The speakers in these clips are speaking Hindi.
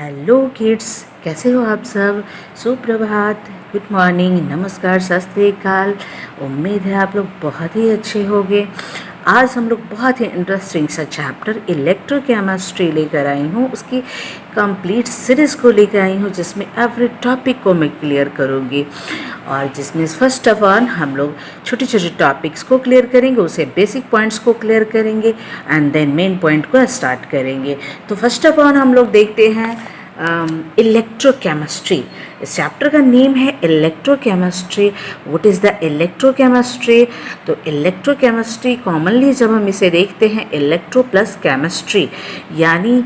हेलो किड्स, कैसे हो आप सब। सुप्रभात, गुड मॉर्निंग, नमस्कार, सत श्री अकाल। उम्मीद है आप लोग बहुत ही अच्छे होंगे। आज हम लोग बहुत ही इंटरेस्टिंग सा चैप्टर इलेक्ट्रोकेमिस्ट्री लेकर आई हूँ। उसकी कंप्लीट सीरीज़ को लेकर आई हूँ जिसमें एवरी टॉपिक को मैं क्लियर करूँगी और जिसमें फर्स्ट ऑफ ऑल हम लोग छोटे छोटे टॉपिक्स को क्लियर करेंगे, उसे बेसिक पॉइंट्स को क्लियर करेंगे एंड देन मेन पॉइंट को स्टार्ट करेंगे। तो फर्स्ट ऑफ ऑल हम लोग देखते हैं इलेक्ट्रोकेमिस्ट्री। इस चैप्टर का नेम है electrochemistry. What is the electrochemistry? तो इलेक्ट्रोकेमिस्ट्री कॉमनली जब हम इसे देखते हैं इलेक्ट्रो प्लस केमिस्ट्री, यानी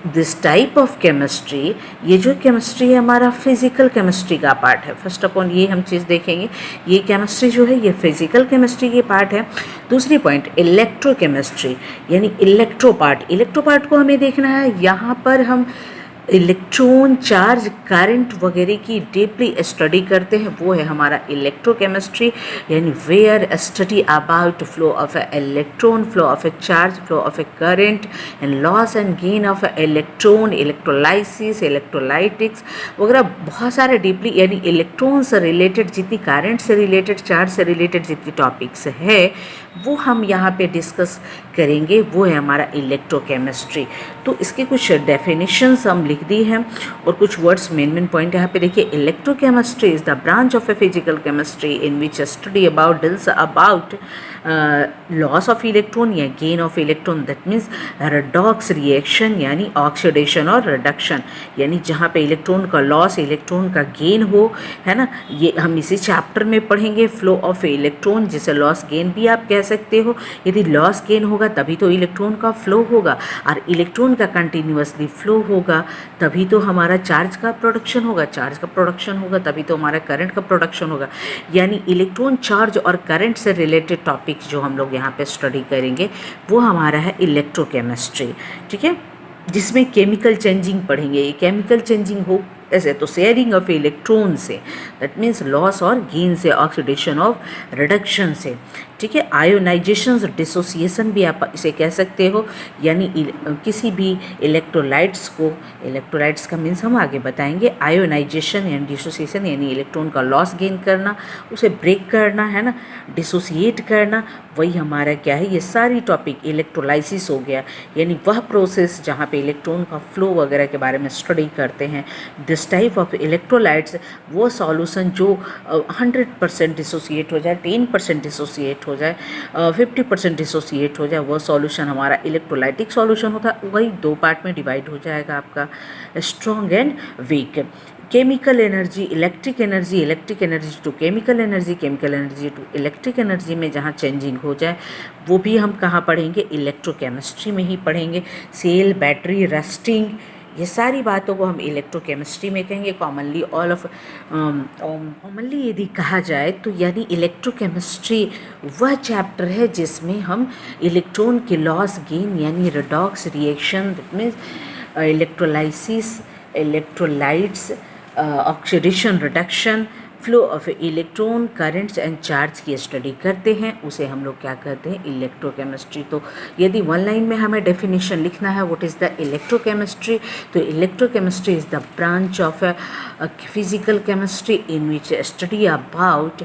दिस टाइप ऑफ केमिस्ट्री, ये जो केमिस्ट्री है हमारा फिजिकल केमिस्ट्री का पार्ट है। फर्स्ट ऑफ ऑल ये हम चीज़ देखेंगे, ये केमिस्ट्री जो है ये फिजिकल केमिस्ट्री की पार्ट है। दूसरी पॉइंट इलेक्ट्रोकेमिस्ट्री यानी इलेक्ट्रो पार्ट को हमें देखना है। यहाँ पर हम इलेक्ट्रॉन, चार्ज, करंट वगैरह की डीपली स्टडी करते हैं, वो है हमारा इलेक्ट्रोकेमिस्ट्री। यानी where study about flow of a electron, flow of a charge, flow of a current and loss and gain of a electron, electrolysis, electrolytics वगैरह बहुत सारे डीपली, यानी इलेक्ट्रॉन से रिलेटेड जितनी, करंट से रिलेटेड, चार्ज से रिलेटेड जितनी टॉपिक्स है वो हम यहाँ पे डिस्कस करेंगे, वो है हमारा इलेक्ट्रोकेमिस्ट्री। तो इसके कुछ डेफिनेशंस हम लिख दी हैं और कुछ वर्ड्स मेन पॉइंट यहाँ पे देखिए। Electrochemistry is the branch of a physical chemistry in which study about deals about loss of electron या gain of electron, that means redox reaction यानी ऑक्सीडेशन और रिडक्शन, यानी जहाँ पे इलेक्ट्रॉन का लॉस, इलेक्ट्रॉन का गेन हो, है ना। ये हम इसी चैप्टर में पढ़ेंगे। फ्लो ऑफ इलेक्ट्रॉन, जिसे लॉस गेन भी आप कह सकते हो। यदि लॉस गेन होगा तभी तो इलेक्ट्रॉन का फ्लो होगा, और इलेक्ट्रॉन का कंटिन्यूसली फ्लो होगा तभी तो हमारा चार्ज का प्रोडक्शन होगा, चार्ज का प्रोडक्शन होगा तभी तो हमारा करंट का प्रोडक्शन होगा। यानी इलेक्ट्रॉन, चार्ज और करंट से रिलेटेड टॉपिक जो हम लोग यहाँ पे स्टडी करेंगे वो हमारा है इलेक्ट्रोकेमिस्ट्री, ठीक है, जिसमें केमिकल चेंजिंग पढ़ेंगे। ये केमिकल चेंजिंग हो ऐसे तो शेयरिंग ऑफ इलेक्ट्रॉन से, दैट मीन्स लॉस और गेन से, ऑक्सीडेशन ऑफ रिडक्शन से, ठीक है। आयोनाइजेशन, डिसोसिएशन भी आप इसे कह सकते हो, यानी किसी भी इलेक्ट्रोलाइट्स को, इलेक्ट्रोलाइट्स का मीन्स हम आगे बताएंगे। आयोनाइजेशन यानी डिसोसिएशन यानी इलेक्ट्रॉन का लॉस गेन करना, उसे ब्रेक करना, है ना, डिसोसिएट करना, वही हमारा क्या है, ये सारी टॉपिक। इलेक्ट्रोलाइसिस हो गया, यानी वह प्रोसेस जहाँ पे इलेक्ट्रॉन का फ्लो वगैरह के बारे में स्टडी करते हैं। दिस टाइप ऑफ इलेक्ट्रोलाइट्स, वो सॉल्यूशन जो 100% डिसोसिएट हो जाए, 10% डिसोसिएट हो जाए, 50% डिसोसिएट हो जाए, वो सॉल्यूशन हमारा इलेक्ट्रोलाइटिक सॉल्यूशन होता है। वही दो पार्ट में डिवाइड हो जाएगा आपका, strong and weak. Chemical energy, electric energy to chemical energy, chemical energy to electric energy में जहाँ चेंजिंग हो जाए वो भी हम कहाँ पढ़ेंगे, इलेक्ट्रोकेमिस्ट्री में ही पढ़ेंगे। सेल, बैटरी, रस्टिंग, ये सारी बातों को हम इलेक्ट्रोकेमिस्ट्री में कहेंगे। कॉमनली यदि कहा जाए तो यानी इलेक्ट्रोकेमिस्ट्री वह चैप्टर है जिसमें हम इलेक्ट्रॉन के लॉस गेन यानी redox reaction, that means electrolysis, electrolytes, oxidation, reduction, flow of electron, currents and charge की स्टडी करते हैं, उसे हम लोग क्या कहते हैं, इलेक्ट्रोकेमिस्ट्री। तो यदि वन लाइन में हमें डेफिनेशन लिखना है व्हाट इज़ द इलेक्ट्रोकेमिस्ट्री, तो electrochemistry is the branch of physical chemistry in which study about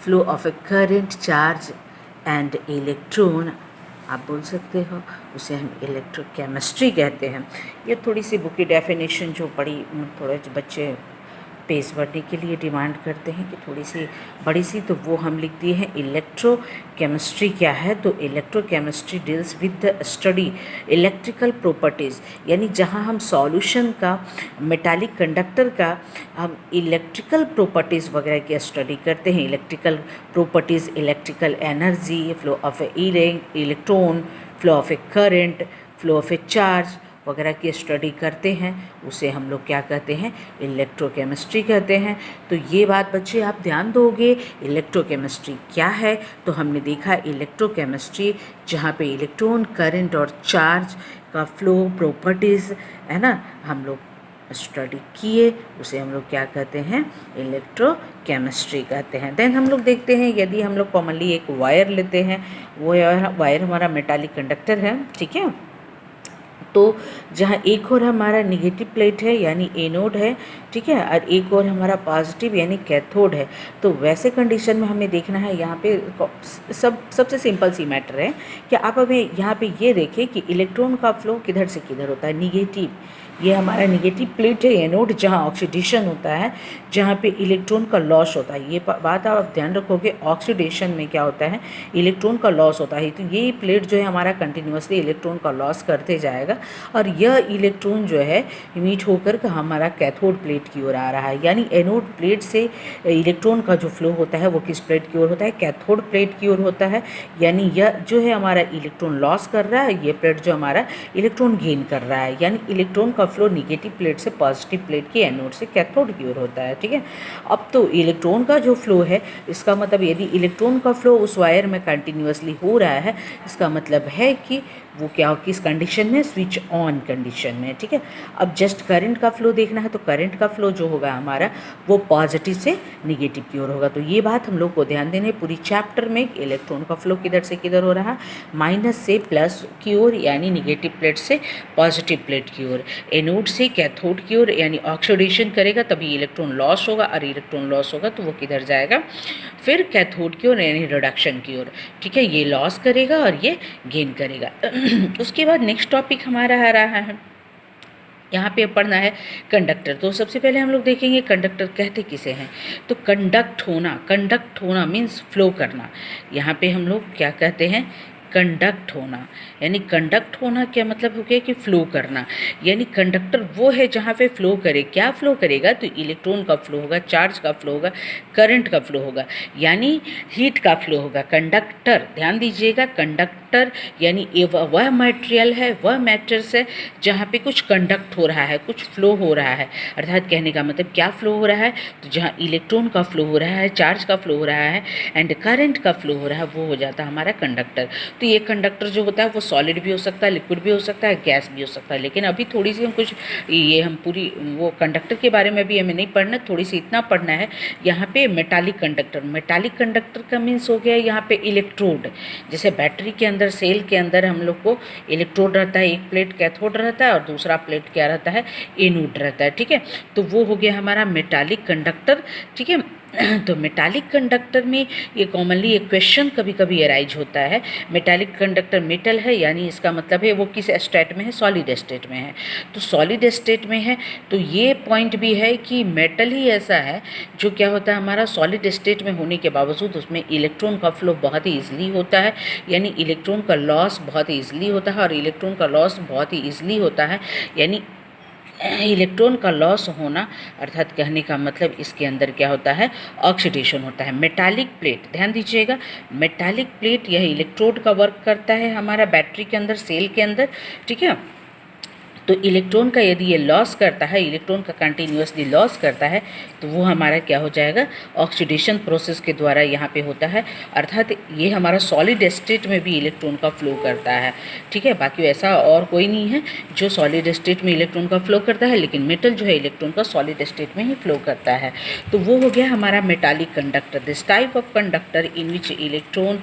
flow of a current, charge and electron, आप बोल सकते हो, उसे हम इलेक्ट्रोकेमिस्ट्री कहते हैं। ये थोड़ी सी बुक की डेफिनेशन जो बड़ी, थोड़े बच्चे पेज बढ़ने के लिए डिमांड करते हैं कि थोड़ी सी बड़ी सी, तो वो हम लिख दिए हैं। इलेक्ट्रोकेमिस्ट्री क्या है, तो electrochemistry deals with the study electrical properties, यानी जहाँ हम सॉल्यूशन का, मेटालिक कंडक्टर का हम इलेक्ट्रिकल प्रॉपर्टीज़ वगैरह की स्टडी करते हैं। Electrical properties, electrical energy, flow of a electron, flow of a current, flow of a charge वगैरह की स्टडी करते हैं, उसे हम लोग क्या कहते हैं, इलेक्ट्रोकेमिस्ट्री कहते हैं। तो ये बात बच्चे आप ध्यान दोगे, इलेक्ट्रोकेमिस्ट्री क्या है। तो हमने देखा इलेक्ट्रोकेमिस्ट्री जहाँ पे इलेक्ट्रॉन, करंट और चार्ज का फ्लो, प्रॉपर्टीज़, है ना, हम लोग स्टडी किए, उसे हम लोग क्या कहते हैं, इलेक्ट्रोकेमिस्ट्री कहते हैं। देन हम लोग देखते हैं, यदि हम लोग कॉमनली एक वायर लेते हैं, वो वायर हमारा मेटालिक कंडक्टर है, ठीक है। तो जहाँ एक और हमारा निगेटिव प्लेट है यानी एनोड है, ठीक है, और एक और हमारा पॉजिटिव यानी कैथोड है, तो वैसे कंडीशन में हमें देखना है यहाँ पे सबसे सिंपल सी मैटर है कि आप हमें यहाँ पे ये देखें कि इलेक्ट्रॉन का फ्लो किधर से किधर होता है, निगेटिव, ये हमारा निगेटिव प्लेट है एनोड, जहाँ ऑक्सीडेशन होता है, जहाँ पे इलेक्ट्रॉन का लॉस होता है। ये बात आप ध्यान रखोगे, ऑक्सीडेशन में क्या होता है, इलेक्ट्रॉन का लॉस होता है। तो ये प्लेट जो है हमारा कंटिन्यूसली इलेक्ट्रॉन का लॉस करते जाएगा और यह इलेक्ट्रॉन जो है इमिट होकर हमारा कैथोड प्लेट की ओर आ रहा है। यानी एनोड प्लेट से इलेक्ट्रॉन का जो फ्लो होता है वो किस प्लेट की ओर होता है, कैथोड प्लेट की ओर होता है। यानी यह जो है हमारा इलेक्ट्रॉन लॉस कर रहा है, ये प्लेट जो हमारा इलेक्ट्रॉन गेन कर रहा है। यानी इलेक्ट्रॉन का फ्लो निगेटिव प्लेट से पॉजिटिव प्लेट की एनोड से कैथोड की ओर होता है, ठीक है। अब तो इलेक्ट्रॉन का जो फ्लो है, इसका मतलब यदि इलेक्ट्रॉन का फ्लो उस वायर में कंटिन्यूसली हो रहा है, इसका मतलब है कि वो क्या, किस कंडीशन में, स्विच ऑन कंडीशन में, ठीक है। अब जस्ट करंट का फ्लो देखना है, तो करंट का फ्लो जो होगा हमारा वो पॉजिटिव से निगेटिव की ओर होगा। तो ये बात हम लोग को ध्यान देना है पूरी चैप्टर में, इलेक्ट्रॉन का फ्लो किधर से किधर हो रहा है, माइनस से प्लस की ओर यानी निगेटिव प्लेट से पॉजिटिव प्लेट की ओर, एनोड से कैथोड की ओर, यानी ऑक्सीडेशन करेगा तभी इलेक्ट्रॉन लॉस होगा, और इलेक्ट्रॉन लॉस होगा तो वो किधर जाएगा, फिर कैथोड की ओर यानी रिडक्शन की ओर, ठीक है। ये लॉस करेगा और ये गेन करेगा। उसके बाद नेक्स्ट टॉपिक हमारा आ रहा है, यहाँ पे पढ़ना है कंडक्टर। तो सबसे पहले हम लोग देखेंगे कंडक्टर कहते किसे हैं। तो कंडक्ट होना मीन्स फ्लो करना। यहाँ पे हम लोग क्या कहते हैं, कंडक्ट होना। यानी कंडक्ट होना क्या मतलब हो गया कि फ्लो करना। यानी कंडक्टर वो है जहाँ पे फ्लो करे, क्या फ्लो करेगा, तो इलेक्ट्रॉन का फ्लो होगा, चार्ज का फ्लो होगा, करंट का फ्लो होगा, यानी हीट का फ्लो होगा। कंडक्टर, ध्यान दीजिएगा, कंडक्टर यानी वह मटेरियल है, वह मैटर्स है जहाँ पे कुछ कंडक्ट हो रहा है, कुछ फ्लो हो रहा है। अर्थात कहने का मतलब क्या फ्लो हो रहा है, तो जहाँ इलेक्ट्रॉन का फ्लो हो रहा है, चार्ज का फ्लो हो रहा है एंड करंट का फ्लो हो रहा है, वो हो जाता है हमारा कंडक्टर। तो ये कंडक्टर जो होता है वो सॉलिड भी हो सकता है, लिक्विड भी हो सकता है, गैस भी हो सकता है। लेकिन अभी थोड़ी सी हम पूरी वो कंडक्टर के बारे में भी हमें नहीं पढ़ना, थोड़ी सी इतना पढ़ना है यहाँ पे मेटालिक कंडक्टर का मीन्स हो गया यहाँ पे इलेक्ट्रोड। जैसे बैटरी के अंदर, सेल के अंदर हम लोग को इलेक्ट्रोड रहता है, एक प्लेट कैथोड रहता है और दूसरा प्लेट क्या रहता है, एनोड रहता है, ठीक है। तो वो हो गया हमारा मेटालिक कंडक्टर, ठीक है। तो मेटालिक कंडक्टर में ये कॉमनली एक क्वेश्चन कभी कभी अराइज होता है, मेटालिक कंडक्टर मेटल है यानी इसका मतलब है वो किस स्टेट में है, सॉलिड स्टेट में है। तो सॉलिड स्टेट में है तो ये पॉइंट भी है कि मेटल ही ऐसा है जो क्या होता है हमारा सॉलिड स्टेट में होने के बावजूद उसमें इलेक्ट्रॉन का फ्लो बहुत ही ईजिली होता है, यानी इलेक्ट्रॉन का लॉस बहुत ही ईजिली होता है, और इलेक्ट्रॉन का लॉस बहुत ही ईजिली होता है, यानी इलेक्ट्रॉन का लॉस होना, अर्थात कहने का मतलब इसके अंदर क्या होता है, ऑक्सीडेशन होता है। मेटालिक प्लेट, ध्यान दीजिएगा, मेटालिक प्लेट यह इलेक्ट्रोड का वर्क करता है हमारा बैटरी के अंदर, सेल के अंदर, ठीक है। तो इलेक्ट्रॉन का यदि ये लॉस करता है, इलेक्ट्रॉन का कंटिन्यूसली लॉस करता है, तो वो हमारा क्या हो जाएगा, ऑक्सीडेशन प्रोसेस के द्वारा यहाँ पे होता है। अर्थात ये हमारा सॉलिड स्टेट में भी इलेक्ट्रॉन का फ्लो करता है, ठीक है। बाकी ऐसा और कोई नहीं है जो सॉलिड स्टेट में इलेक्ट्रॉन का फ्लो करता है, लेकिन मेटल जो है इलेक्ट्रॉन का सॉलिड स्टेट में ही फ्लो करता है। तो वो हो गया हमारा metallic conductor. This type of conductor in which electron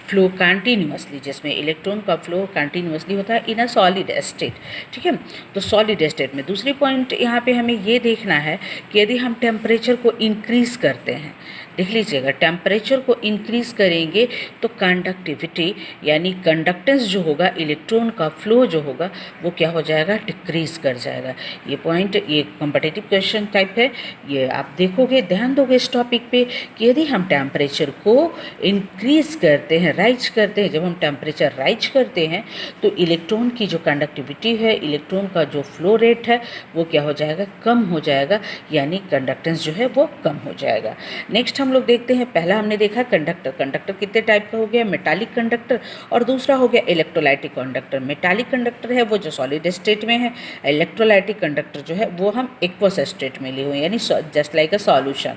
flow continuously, जिसमें इलेक्ट्रॉन का फ्लो कंटिन्यूसली होता है इन अ सॉलिड स्टेट, ठीक है। तो सॉलिड स्टेट में दूसरी पॉइंट यहाँ पे हमें ये देखना है कि यदि हम टेम्परेचर को इंक्रीज़ करते हैं, देख लीजिएगा, टेम्परेचर को इंक्रीज़ करेंगे तो कंडक्टिविटी यानी कंडक्टेंस जो होगा, इलेक्ट्रॉन का फ्लो जो होगा वो क्या हो जाएगा, डिक्रीज़ कर जाएगा। ये पॉइंट, ये कॉम्पिटिटिव क्वेश्चन टाइप है, ये आप देखोगे, ध्यान दोगे इस टॉपिक पे कि यदि हम टेम्परेचर को इंक्रीज़ करते हैं, राइज करते हैं, जब हम टेम्परेचर राइज करते हैं तो इलेक्ट्रॉन की जो कंडक्टिविटी है, इलेक्ट्रॉन का जो फ्लो रेट है वो क्या हो जाएगा, कम हो जाएगा, यानी कंडक्टेंस जो है वो कम हो जाएगा। नेक्स्ट हम लोग देखते हैं, पहला हमने देखा कंडक्टर कितने टाइप का हो गया, मेटालिक कंडक्टर, और दूसरा हो गया इलेक्ट्रोलाइटिक कंडक्टर। मेटालिक कंडक्टर है वो जो सॉलिड स्टेट में है, इलेक्ट्रोलाइटिक कंडक्टर जो है वो हम एक्वस स्टेट में लिए हुए, यानी जस्ट लाइक अ सॉल्यूशन।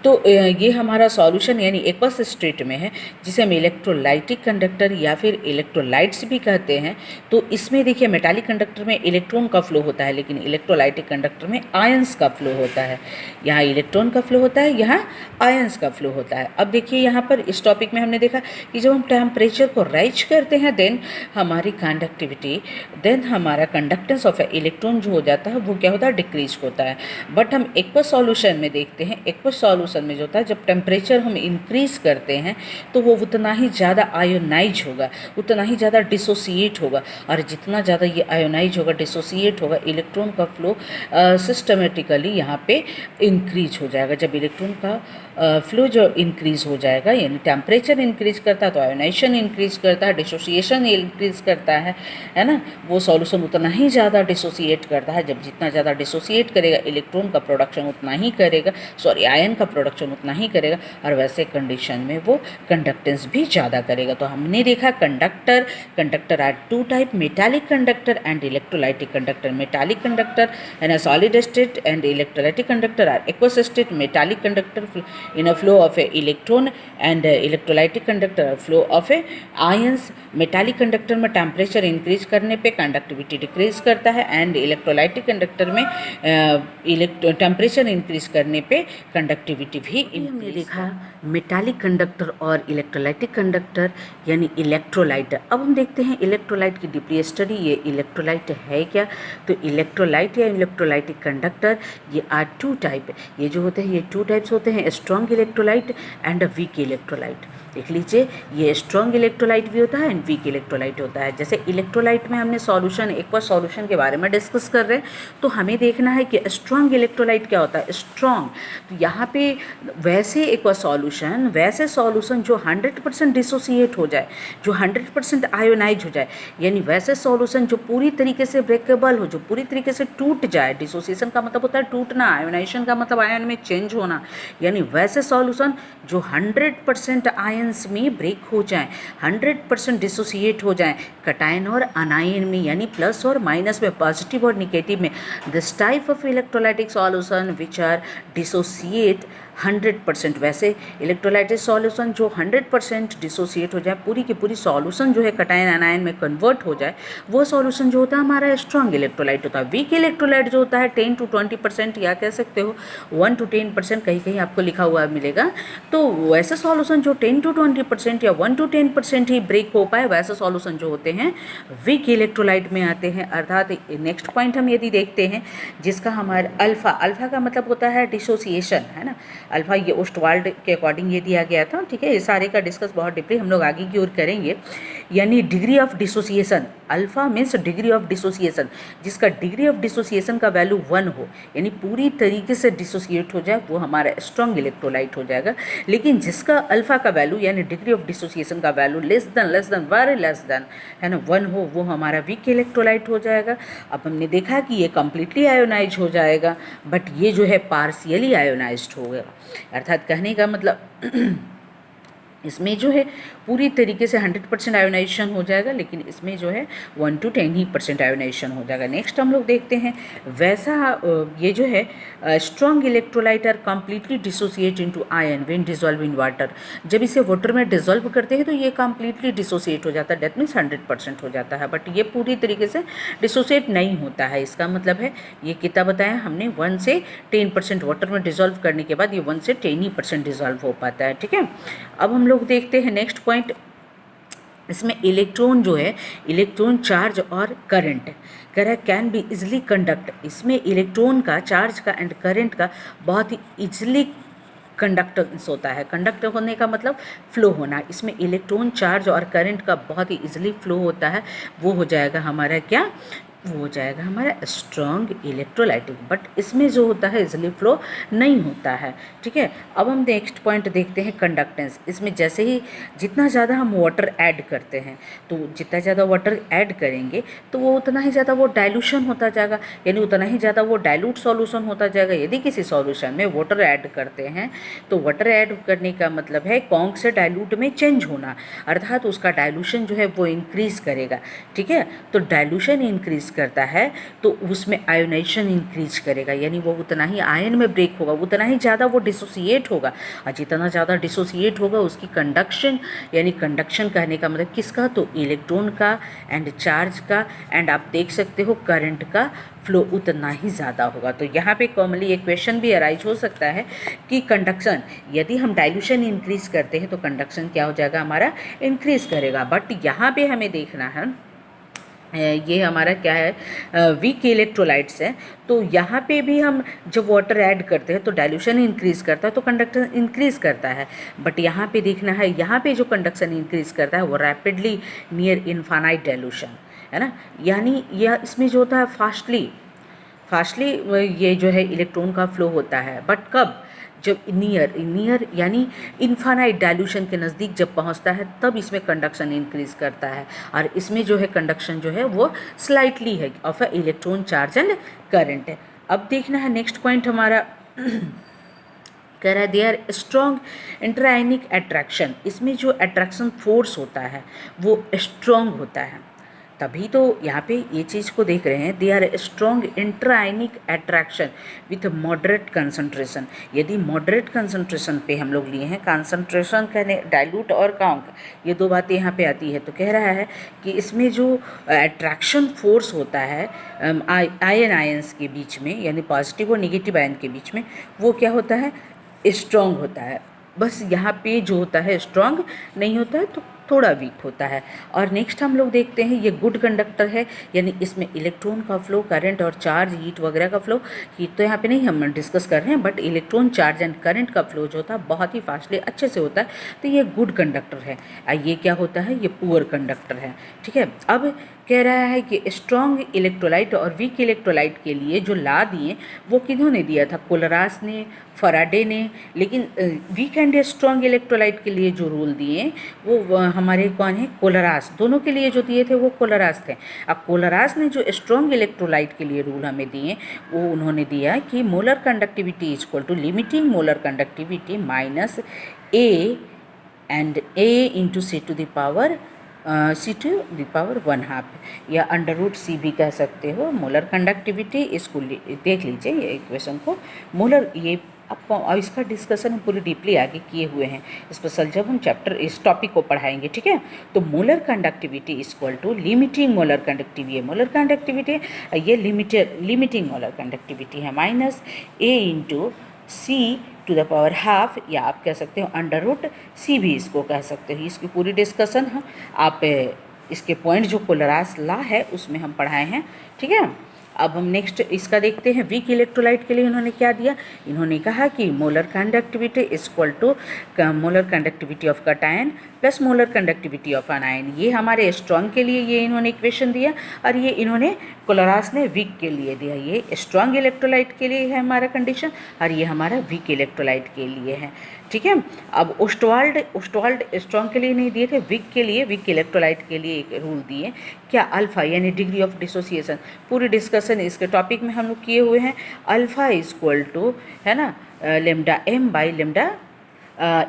तो ये हमारा सॉल्यूशन यानी एक्वस स्टेट में है, जिसे हम इलेक्ट्रोलाइटिक कंडक्टर या फिर इलेक्ट्रोलाइट्स भी कहते हैं। तो इसमें देखिए मेटालिक कंडक्टर में इलेक्ट्रॉन का फ्लो होता है, लेकिन इलेक्ट्रोलाइटिक कंडक्टर में आयंस का फ्लो होता है। यहाँ इलेक्ट्रॉन का फ्लो होता है, यहाँ आयंस का फ्लो होता है। अब देखिए यहाँ पर इस टॉपिक में हमने देखा कि जब हम टेम्परेचर को राइज करते हैं देन हमारी कंडक्टिविटी, देन हमारा कंडक्टेंस ऑफ इलेक्ट्रॉन जो हो जाता है वो क्या होता है, डिक्रीज होता है। बट हम एक्वस सॉल्यूशन में देखते हैं, एक्वस सॉल्यूशन में जो होता है जब टेम्परेचर हम इंक्रीज करते हैं तो वो उतना ही ज़्यादा आयोनाइज होगा, उतना ही ज़्यादा डिसोसिएट होगा, और जितना ज़्यादा ये आयोनाइज होगा, डिसोसिएट होगा, इलेक्ट्रॉन का फ्लो सिस्टमेटिकली यहाँ पे इंक्रीज हो जाएगा। जब इलेक्ट्रॉन का फ्लो जो इंक्रीज हो जाएगा, यानी टेम्परेचर इंक्रीज करता है तो आयोनाइजेशन इंक्रीज करता है, डिसोसिएशन इंक्रीज करता है ना, वो सॉल्यूशन उतना ही ज़्यादा डिसोसिएट करता है। जब जितना ज़्यादा डिसोसिएट करेगा इलेक्ट्रॉन का प्रोडक्शन उतना ही करेगा, सॉरी आयन का प्रोडक्शन उतना ही करेगा, और वैसे कंडीशन में वो कंडक्टेंस भी ज़्यादा करेगा। तो हमने देखा conductor are two type, metallic conductor and electrolytic conductor. Metallic conductor in a solid state and electrolytic conductor are aqueous state. Metallic conductor in a flow of a electron and electrolytic conductor flow of a ions। Metallic conductor में टेम्परेचर इंक्रीज करने पे कंडक्टिविटी डिक्रीज करता है, एंड इलेक्ट्रोलाइटिक कंडक्टर में टेम्परेचर इंक्रीज करने पे कंडक्टिविटी भी हमने देखा मेटालिक कंडक्टर और इलेक्ट्रोलाइटिक कंडक्टर यानी इलेक्ट्रोलाइट। अब हम देखते हैं इलेक्ट्रोलाइट की डीपली स्टडी, ये इलेक्ट्रोलाइट है क्या। तो इलेक्ट्रोलाइट या इलेक्ट्रोलाइटिक कंडक्टर ये आर टू टाइप, ये जो होते हैं ये टू टाइप्स होते हैं, strong electrolyte and weak electrolyte. देख लीजिए ये स्ट्रॉन्ग इलेक्ट्रोलाइट भी होता है एंड वीक इलेक्ट्रोलाइट होता है। जैसे इलेक्ट्रोलाइट में हमने सॉल्यूशन एक्वस सॉल्यूशन के बारे में डिस्कस कर रहे हैं, तो हमें देखना है कि स्ट्रॉन्ग इलेक्ट्रोलाइट क्या होता है। स्ट्रॉन्ग, तो यहाँ पे वैसे एक्वस सॉल्यूशन, वैसे सॉल्यूशन जो 100% डिसोसिएट हो जाए, जो 100% आयोनाइज हो जाए, यानी वैसे सॉल्यूशन जो पूरी तरीके से ब्रेकेबल हो, जो पूरी तरीके से टूट जाए। डिसोसिएशन का मतलब होता है टूटना, आयोनाइजेशन का मतलब आयन में चेंज होना, यानी वैसे सॉल्यूशन जो 100% आयंस में ब्रेक हो जाएं, 100% डिसोसिएट हो जाएं कटायन और अनायन में, यानी प्लस और माइनस में, पॉजिटिव और निगेटिव में। This type of electrolytic solution which are dissociate 100%, वैसे इलेक्ट्रोलाइटिक सॉल्यूशन जो 100% डिसोसिएट हो जाए, पूरी की पूरी सॉल्यूशन जो है कटायन अनायन में कन्वर्ट हो जाए, वो सॉल्यूशन जो होता है हमारा स्ट्रॉन्ग इलेक्ट्रोलाइट होता है। वीक इलेक्ट्रोलाइट जो होता है 10 to 20% या कह सकते हो 1 to 10%, कहीं कहीं आपको लिखा हुआ मिलेगा। तो वैसे सॉल्यूशन जो 10 to 20% या 1 to 10% ही ब्रेक हो पाए, वैसे सॉल्यूशन जो होते हैं वीक इलेक्ट्रोलाइट में आते हैं। अर्थात नेक्स्ट पॉइंट हम यदि देखते हैं जिसका हमारा अल्फा, अल्फा का मतलब होता है डिसोसिएशन, है ना। अल्फा ये ओस्टवाल्ड के अकॉर्डिंग ये दिया गया था, ठीक है। ये सारे का डिस्कस बहुत डीपली हम लोग आगे की ओर करेंगे। यानी degree of dissociation, alpha means degree of dissociation, जिसका डिग्री ऑफ डिसोसिएशन का वैल्यू 1 हो, यानी पूरी तरीके से डिसोसिएट हो जाए, वो हमारा स्ट्रॉन्ग इलेक्ट्रोलाइट हो जाएगा। लेकिन जिसका अल्फा का वैल्यू यानी डिग्री ऑफ डिसोसिएशन का value less than very less than, है ना, 1 हो, वो हमारा वीक इलेक्ट्रोलाइट हो जाएगा। अब हमने देखा कि ये कम्प्लीटली आयोनाइज हो जाएगा, बट ये जो है पार्शियली आयोनाइज्ड हो गया। अर्थात कहने का मतलब इसमें जो है पूरी तरीके से 100% आयोनाइजेशन हो जाएगा, लेकिन इसमें जो है 1 to 10% आयोनाइजेशन हो जाएगा। नेक्स्ट हम लोग देखते हैं वैसा ये जो है strong electrolyte are completely dissociate into ion when dissolve in water. जब इसे वाटर में डिसॉल्व करते हैं तो ये कम्प्लीटली डिसोसिएट हो जाता है, डेट मीन्स 100% हो जाता है, बट ये पूरी तरीके से डिसोसिएट नहीं होता है। इसका मतलब है ये कितना बताया हमने, 1 से 10% वाटर में डिसॉल्व करने के बाद ये 1 से 10% डिसॉल्व हो पाता है, ठीक है। अब हम लोग देखते हैं नेक्स्ट पॉइंट, इसमें इलेक्ट्रॉन जो है, इलेक्ट्रॉन चार्ज और करंट कह रहा है कैन बी इजिली कंडक्ट। इसमें इलेक्ट्रॉन का चार्ज का एंड करंट का बहुत ही इजिली कंडक्टेंस होता है। कंडक्ट होने का मतलब फ्लो होना, इसमें इलेक्ट्रॉन चार्ज और करंट का बहुत ही इजिली फ्लो होता है, वो हो जाएगा हमारा क्या, वो हो जाएगा हमारा स्ट्रॉन्ग इलेक्ट्रोलाइटिक। बट इसमें जो होता है इजिली फ्लो नहीं होता है, ठीक है। अब हम नेक्स्ट पॉइंट देखते हैं कंडक्टेंस। इसमें जैसे ही जितना ज़्यादा हम वाटर ऐड करते हैं, तो जितना ज़्यादा वाटर ऐड करेंगे तो वो उतना ही ज़्यादा वो डाइल्यूशन होता जाएगा, यानी उतना ही ज़्यादा वो डाइल्यूट सॉल्यूशन होता जाएगा। यदि किसी सॉल्यूशन में वाटर ऐड करते हैं तो वाटर ऐड करने का मतलब है कॉन्क से डाइल्यूट में चेंज होना, अर्थात उसका डाइल्यूशन जो है वो इंक्रीज़ करेगा, ठीक है। तो डाइल्यूशन इंक्रीज़ करता है तो उसमें आयोनाइजेशन इंक्रीज करेगा, यानी वो उतना ही आयन में ब्रेक होगा, उतना ही ज़्यादा वो डिसोसिएट होगा, और जितना ज़्यादा डिसोसिएट होगा उसकी कंडक्शन, यानी कंडक्शन कहने का मतलब किसका, तो इलेक्ट्रॉन का एंड चार्ज का, एंड आप देख सकते हो करंट का फ्लो उतना ही ज़्यादा होगा। तो यहाँ पे कॉमनली एक क्वेश्चन भी अराइज हो सकता है कि कंडक्शन, यदि हम डाइल्यूशन इंक्रीज करते हैं तो कंडक्शन क्या हो जाएगा, हमारा इंक्रीज करेगा। बट यहाँ पे हमें देखना है, ये हमारा क्या है, वीक इलेक्ट्रोलाइट्स है, तो यहाँ पे भी हम जब वाटर ऐड करते हैं तो डाइल्यूशन इंक्रीज करता है तो कंडक्शन इंक्रीज करता है। बट यहाँ पे देखना है, यहाँ पे जो कंडक्शन इंक्रीज करता है वो रैपिडली नियर इनफाइनाइट डाइल्यूशन है ना, यानी यह इसमें जो होता है फास्टली ये जो है इलेक्ट्रॉन का फ्लो होता है। बट कब, जब नियर यानी इनफाइनाइट डाइल्यूशन के नज़दीक जब पहुंचता है तब इसमें कंडक्शन इंक्रीज करता है, और इसमें जो है कंडक्शन जो है वो स्लाइटली है of a electron charge and current है। अब देखना है नेक्स्ट पॉइंट हमारा कह रहा है दे आर स्ट्रॉन्ग इंटरआयनिक अट्रैक्शन, इसमें जो अट्रैक्शन फोर्स होता है वो स्ट्रॉन्ग होता है, तभी तो यहाँ पे ये चीज़ को देख रहे हैं, they are strong interionic attraction with moderate concentration. यदि मॉडरेट कंसंट्रेशन पे हम लोग लिए हैं, कंसंट्रेशन कहने डाइल्यूट और काउंट, ये दो बातें यहाँ पे आती है, तो कह रहा है कि इसमें जो अट्रैक्शन फोर्स होता है आयंस के बीच में, यानी पॉजिटिव और निगेटिव आयन के बीच में, वो क्या होता है, स्ट्रॉन्ग होता है। बस यहाँ पे जो होता है स्ट्रॉन्ग नहीं होता है, तो थोड़ा वीक होता है। और नेक्स्ट हम लोग देखते हैं ये गुड कंडक्टर है, यानी इसमें इलेक्ट्रॉन का फ्लो, करंट और चार्ज, हीट वगैरह का फ्लो, हीट तो यहाँ पे नहीं हम डिस्कस कर रहे हैं, but electron charge and current का फ्लो जो होता है बहुत ही फास्टली अच्छे से होता है, तो ये गुड कंडक्टर है। ये क्या होता है, ये पुअर कंडक्टर है। ठीक है, अब कह रहा है कि स्ट्रॉन्ग इलेक्ट्रोलाइट और वीक इलेक्ट्रोलाइट के लिए जो ला दिए वो किन्होंने दिया था, कोलरास ने, फराडे ने, लेकिन वीक एंड स्ट्रॉन्ग इलेक्ट्रोलाइट के लिए जो रूल दिए वो हमारे कौन है, कोलरास, दोनों के लिए जो दिए थे वो कोलरास थे। अब कोलरास ने जो स्ट्रॉन्ग इलेक्ट्रोलाइट के लिए रूल हमें दिए वो उन्होंने दिया कि molar conductivity is equal to limiting molar conductivity minus A and A into C to the power C to the power 1/2, या अंडर रूट सी भी कह सकते हो। मोलर कंडक्टिविटी, इसको देख लीजिए ये इक्वेशन को, मोलर, ये आपको अब इसका डिस्कशन हम पूरी डीपली आगे किए हुए हैं, स्पेशल जब हम चैप्टर इस टॉपिक को पढ़ाएंगे। ठीक है, तो molar conductivity equal to limiting molar conductivity, molar conductivity ये लिमिटिंग मोलर कंडक्टिविटी है, minus A into C to the power 1/2, या आप कह सकते हो अंडर रूट सी भी इसको कह सकते हो। इसकी पूरी डिस्कशन हम आप इसके पॉइंट जो कोलरास ला है उसमें हम पढ़ाए हैं। ठीक है, अब हम नेक्स्ट इसका देखते हैं। वीक इलेक्ट्रोलाइट के लिए इन्होंने क्या दिया, इन्होंने कहा कि molar conductivity equal to molar conductivity of cation plus molar conductivity of anion. ये हमारे स्ट्रॉन्ग के लिए ये इन्होंने इक्वेशन दिया, और ये इन्होंने कोलरास ने वीक के लिए दिया। ये स्ट्रॉन्ग इलेक्ट्रोलाइट के लिए है हमारा कंडीशन, और ये हमारा वीक इलेक्ट्रोलाइट के लिए है। ठीक है, अब ओस्टवाल्ड स्ट्रॉन्ग के लिए नहीं दिए थे, वीक के लिए, वीक इलेक्ट्रोलाइट के लिए एक रूल दिए, क्या, अल्फा यानी डिग्री ऑफ डिसोसिएशन। पूरी डिस्कशन इसके टॉपिक में हम लोग किए हुए हैं। अल्फा इक्वल टू है ना lambda M by lambda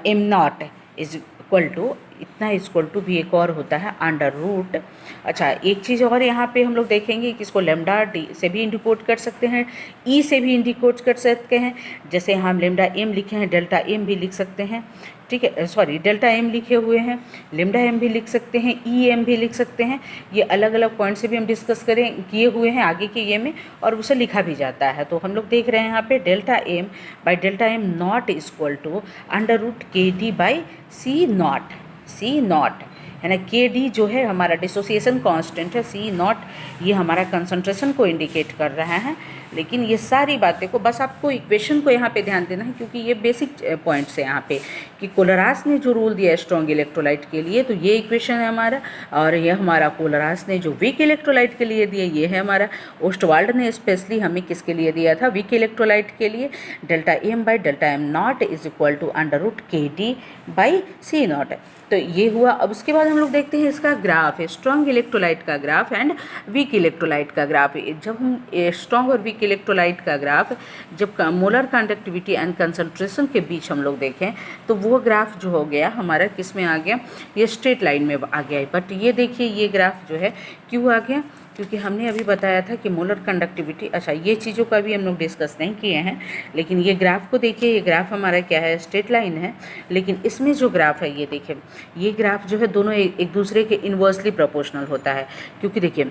M not is equal to, इतना इक्वल टू भी एक और होता है अंडर रूट। अच्छा, एक चीज़ और यहाँ पे हम लोग देखेंगे कि इसको लेमडा डी से भी इंडिकोट कर सकते हैं, ई से भी इंडिकोट कर सकते हैं। जैसे हम लेमडा एम लिखे हैं, डेल्टा एम भी लिख सकते हैं। ठीक है, सॉरी, डेल्टा एम लिखे हुए हैं, लेमडा एम भी लिख सकते हैं, ई एम भी लिख सकते हैं। ये अलग अलग पॉइंट से भी हम डिस्कस करें किए हुए हैं आगे के ये में, और उसे लिखा भी जाता है। तो हम लोग देख रहे हैं यहाँ पे delta M by delta M not equal to under root K D by C not है ना। के डी जो है हमारा डिसोसिएशन कांस्टेंट है, सी नॉट ये हमारा कंसंट्रेशन को इंडिकेट कर रहा है। लेकिन ये सारी बातें को बस आपको इक्वेशन को यहाँ पे ध्यान देना है, क्योंकि ये बेसिक पॉइंट्स है यहाँ पे कि कोलरास ने जो रूल दिया है स्ट्रॉन्ग इलेक्ट्रोलाइट के लिए, तो ये इक्वेशन है हमारा, और ये हमारा कोलरास ने जो वीक इलेक्ट्रोलाइट के लिए दिया ये है हमारा। ओस्टवाल्ड ने स्पेशली हमें किसके लिए दिया था, वीक इलेक्ट्रोलाइट के लिए, delta M by delta M not is equal to under root K D by C not. तो ये हुआ। अब उसके बाद हम लोग देखते हैं इसका ग्राफ है, स्ट्रॉन्ग इलेक्ट्रोलाइट का ग्राफ एंड वीक इलेक्ट्रोलाइट का ग्राफ। जब हम स्ट्रॉन्ग और वीक इलेक्ट्रोलाइट का ग्राफ जब मोलर कंडक्टिविटी एंड कंसंट्रेशन के बीच हम लोग देखें तो वो ग्राफ जो हो गया हमारा किस में आ गया, ये स्ट्रेट लाइन में आ गया है। बट ये देखिए ये ग्राफ जो है क्यों आ गया, क्योंकि हमने अभी बताया था कि मोलर कंडक्टिविटी, अच्छा ये चीज़ों का भी हम लोग डिस्कस नहीं किए हैं, लेकिन ये ग्राफ को देखिए, ये ग्राफ हमारा क्या है, स्ट्रेट लाइन है, लेकिन इसमें जो ग्राफ है ये देखिए, ये ग्राफ जो है दोनों एक दूसरे के इन्वर्सली प्रोपोर्शनल होता है। क्योंकि देखिए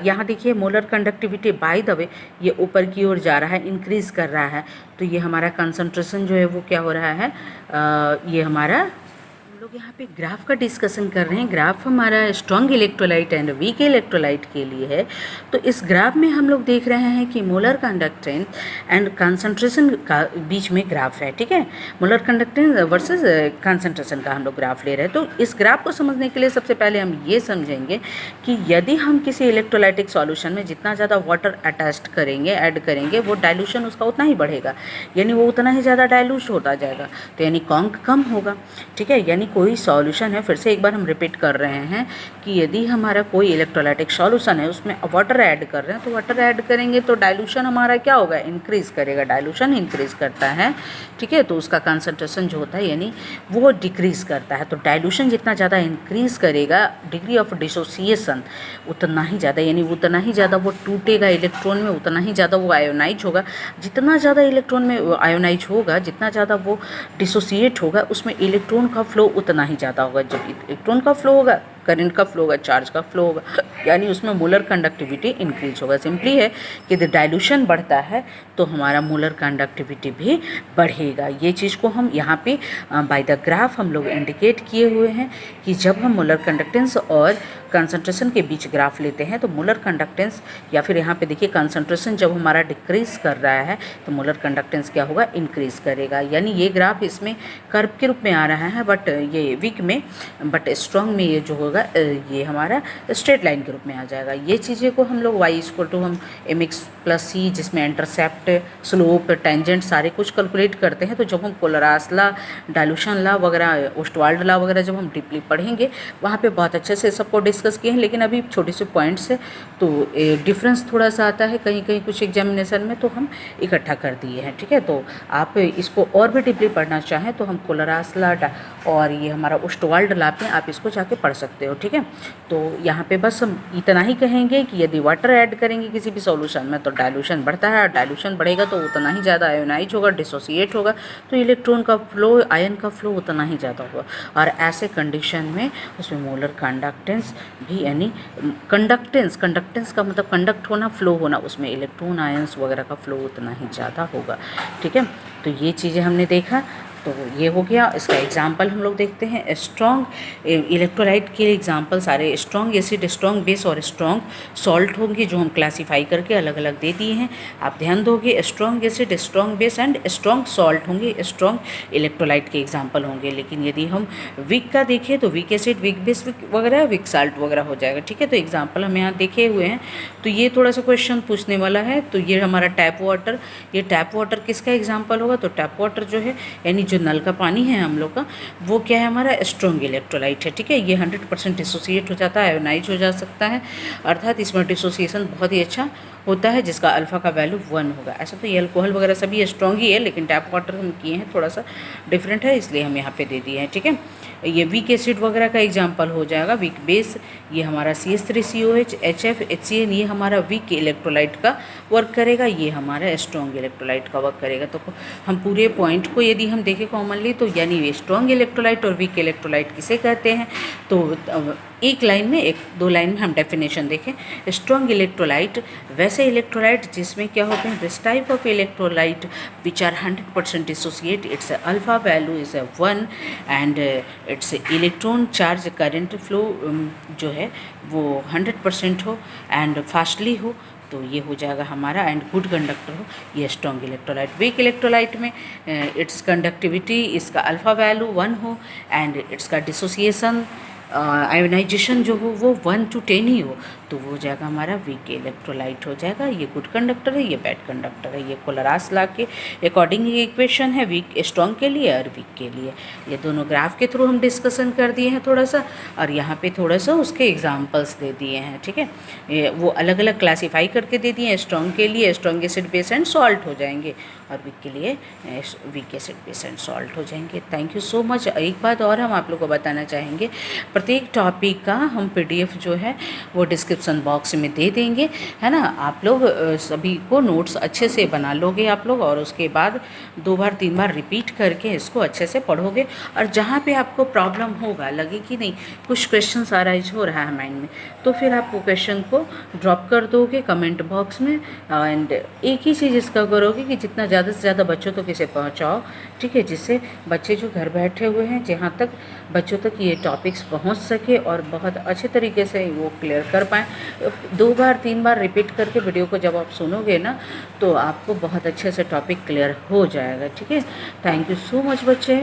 यहाँ देखिए molar conductivity by the way ये ऊपर की ओर जा रहा है, इंक्रीज़ कर रहा है, तो ये हमारा कंसंट्रेशन जो है वो क्या हो रहा है, ये हमारा हम लोग यहाँ पे ग्राफ का डिस्कशन कर रहे हैं। ग्राफ हमारा strong electrolyte and week electrolyte के लिए है। तो इस ग्राफ में हम लोग देख रहे हैं कि मोलर कंडक्टेंस एंड कंसंट्रेशन का बीच में ग्राफ है, ठीक है, मोलर कंडक्टेंस वर्सेस कंसंट्रेशन का हम लोग ग्राफ ले रहे हैं। तो इस ग्राफ को समझने के लिए सबसे पहले हम ये समझेंगे कि यदि हम किसी इलेक्ट्रोलाइटिक सॉल्यूशन में जितना ज़्यादा वाटर अटैच करेंगे, ऐड करेंगे, वो डाइल्यूशन उसका उतना ही बढ़ेगा, यानी वो उतना ही ज़्यादा डाइल्यूट होता जाएगा, तो यानी कॉन्क कम होगा, ठीक है। यानी कोई सॉल्यूशन है, फिर से एक बार हम रिपीट कर रहे हैं कि यदि हमारा कोई इलेक्ट्रोलाइटिक सॉल्यूशन है, उसमें वाटर ऐड कर रहे हैं, तो वाटर ऐड करेंगे तो डाइल्यूशन हमारा क्या होगा, इंक्रीज़ करेगा, डाइल्यूशन इंक्रीज़ करता है, ठीक है। तो उसका कंसंट्रेशन जो होता है यानी वो डिक्रीज़ करता है। तो डाइल्यूशन जितना ज़्यादा इंक्रीज़ करेगा, डिग्री ऑफ डिसोसिएशन उतना ही ज़्यादा, यानी उतना ही ज़्यादा वो टूटेगा इलेक्ट्रॉन में, उतना ही ज़्यादा वो आयोनाइज होगा। जितना ज़्यादा इलेक्ट्रॉन में आयोनाइज होगा, जितना ज़्यादा वो डिसोसिएट होगा, उसमें इलेक्ट्रॉन का फ्लो उतना ही ज़्यादा होगा। जब इलेक्ट्रॉन का फ्लो होगा, करंट का फ्लो होगा, चार्ज का फ्लो होगा, यानी उसमें मोलर कंडक्टिविटी इंक्रीज होगा। सिंपली है कि यदि डाइल्यूशन बढ़ता है तो हमारा मोलर कंडक्टिविटी भी बढ़ेगा। ये चीज़ को हम यहाँ पे बाय द ग्राफ हम लोग इंडिकेट किए हुए हैं कि जब हम मोलर कंडक्टेंस और कंसंट्रेशन के बीच ग्राफ लेते हैं तो मोलर कंडक्टेंस, या फिर यहाँ पे देखिए कंसंट्रेशन जब हमारा डिक्रीज़ कर रहा है तो मोलर कंडक्टेंस क्या होगा, इंक्रीज़ करेगा। यानी ये ग्राफ इसमें कर्व के रूप में आ रहा है, बट ये वीक में, बट स्ट्रॉन्ग में ये जो होगा ये हमारा स्ट्रेट लाइन के रूप में आ जाएगा। ये चीज़ें को हम लोग y इक्वल टू हम mx+c, जिसमें इंटरसेप्ट, स्लोप, टेंजेंट सारे कुछ कैलकुलेट करते हैं। तो जब हम कोलरास ला, डाइल्यूशन ला वगैरह, ओस्टवाल्ड ला वगैरह जब हम डीपली पढ़ेंगे, वहाँ पे बहुत अच्छे से सबको डिस्कस किए हैं। लेकिन अभी छोटे से पॉइंट्स है तो डिफरेंस थोड़ा सा आता है कहीं कहीं कुछ एग्जामिनेशन में, तो हम इकट्ठा कर दिए हैं, ठीक है। तो आप इसको और भी डीपली पढ़ना चाहें तो हम कोलरास ला और ये हमारा ओस्टवाल्ड ला पे आप इसको जाके पढ़ सकते हो, ठीक है। तो यहाँ पे बस हम इतना ही कहेंगे कि यदि वाटर ऐड करेंगे किसी भी सॉल्यूशन में तो डाइल्यूशन बढ़ता है, डाइल्यूशन बढ़ेगा तो उतना ही ज़्यादा आयोनाइज होगा, डिसोसिएट होगा, तो इलेक्ट्रॉन का फ्लो, आयन का फ्लो उतना ही ज़्यादा होगा। और ऐसे कंडीशन में उसमें मोलर कंडक्टेंस भी, यानी कंडक्टेंस का मतलब कंडक्ट होना, फ्लो होना, उसमें इलेक्ट्रॉन आयंस वगैरह का फ्लो उतना ही ज़्यादा होगा, ठीक है। तो ये चीज़ें हमने देखा, तो ये हो गया। इसका एग्जाम्पल हम लोग देखते हैं। स्ट्रॉन्ग इलेक्ट्रोलाइट के एग्जाम्पल सारे स्ट्रॉन्ग एसिड, स्ट्रॉन्ग बेस और स्ट्रॉन्ग सॉल्ट होंगे, जो हम क्लासीफाई करके अलग अलग दे दिए हैं। आप ध्यान दोगे, strong acid, strong base and strong salt होंगे, स्ट्रॉन्ग इलेक्ट्रोलाइट के एग्जाम्पल होंगे। लेकिन यदि हम वीक का देखें तो वीक एसिड, वीक बेस वगैरह, वीक साल्ट वगैरह हो जाएगा, ठीक है। तो एग्जाम्पल हम यहाँ देखे हुए हैं। तो ये थोड़ा सा क्वेश्चन पूछने वाला है। तो ये हमारा टैप वाटर, ये टैप वाटर किसका एग्जाम्पल होगा, तो टैप वाटर जो है यानी जो नल का पानी है हम लोग का, वो क्या है, हमारा स्ट्रॉन्ग इलेक्ट्रोलाइट है, ठीक है। ये 100% डिसोसिएट हो जाता है, आयोनाइज हो जा सकता है, अर्थात इसमें डिसोसिएशन बहुत ही अच्छा होता है, जिसका अल्फ़ा का वैल्यू 1 होगा। ऐसा तो ये अल्कोहल वगैरह सभी स्ट्रॉन्ग ही है, लेकिन टैप वाटर हम किए हैं थोड़ा सा डिफरेंट है, इसलिए हम यहाँ पे दे दिए हैं, ठीक है। ये वीक एसिड वगैरह का एग्जांपल हो जाएगा। वीक बेस ये हमारा CH3COH, HF, HCl, ये हमारा वीक इलेक्ट्रोलाइट का वर्क करेगा, ये हमारा स्ट्रॉन्ग इलेक्ट्रोलाइट का वर्क करेगा। तो हम पूरे पॉइंट को यदि हम देखें कॉमनली, तो यानी स्ट्रॉन्ग इलेक्ट्रोलाइट और वीक इलेक्ट्रोलाइट किसे कहते हैं, तो एक लाइन में, एक दो लाइन में हम डेफिनेशन देखें। स्ट्रॉन्ग इलेक्ट्रोलाइट वैसे इलेक्ट्रोलाइट जिसमें क्या होते हैं, this type of electrolyte which are 100% dissociate, its alpha value is 1 and its electron charge current flow जो है वो 100% हो एंड फास्टली हो, तो ये हो जाएगा हमारा, एंड गुड कंडक्टर हो, ये स्ट्रॉन्ग इलेक्ट्रोलाइट। वीक इलेक्ट्रोलाइट में इट्स कंडक्टिविटी, इसका अल्फ़ा वैल्यू 1 हो एंड इट्स का डिसोसिएशन, आयोनाइजेशन जो हो वो 1 to 10 ही हो, तो वो हो जाएगा हमारा वीक इलेक्ट्रोलाइट हो जाएगा। ये गुड कंडक्टर है, ये बैड कंडक्टर है। ये कोलरास ला के अकॉर्डिंग ये इक्वेशन है वीक स्ट्रॉन्ग के लिए और वीक के लिए। ये दोनों ग्राफ के थ्रू हम डिस्कशन कर दिए हैं थोड़ा सा, और यहाँ पे थोड़ा सा उसके एग्जांपल्स दे दिए हैं, ठीक है। ये वो अलग अलग क्लासीफाई करके दे दिए हैं। स्ट्रॉन्ग के लिए strong acid base and salt हो जाएंगे, और वीक के लिए वीक के सेट पेशेंट सॉल्व हो जाएंगे। Thank you so much. एक बात और हम आप लोग को बताना चाहेंगे, प्रत्येक टॉपिक का हम PDF जो है वो डिस्क्रिप्शन बॉक्स में दे देंगे, है ना। आप लोग सभी को नोट्स अच्छे से बना लोगे आप लोग, और उसके बाद 2 बार 3 बार रिपीट करके इसको अच्छे से पढ़ोगे। और जहाँ पे आपको प्रॉब्लम होगा, लगे कि नहीं कुछ क्वेश्चन अराइज हो रहा है माइंड में, तो फिर आप वो क्वेश्चन को ड्रॉप कर दोगे कमेंट बॉक्स में। एंड एक ही चीज़ इसका करोगे कि जितना ज़्यादा से ज़्यादा बच्चों तक इसे पहुँचाओ, ठीक है, जिससे बच्चे जो घर बैठे हुए हैं, जहाँ तक बच्चों तक ये टॉपिक्स पहुँच सके और बहुत अच्छे तरीके से वो क्लियर कर पाएँ। 2 बार 3 बार रिपीट करके वीडियो को जब आप सुनोगे ना, तो आपको बहुत अच्छे से टॉपिक क्लियर हो जाएगा, ठीक है। थैंक यू सो मच बच्चे।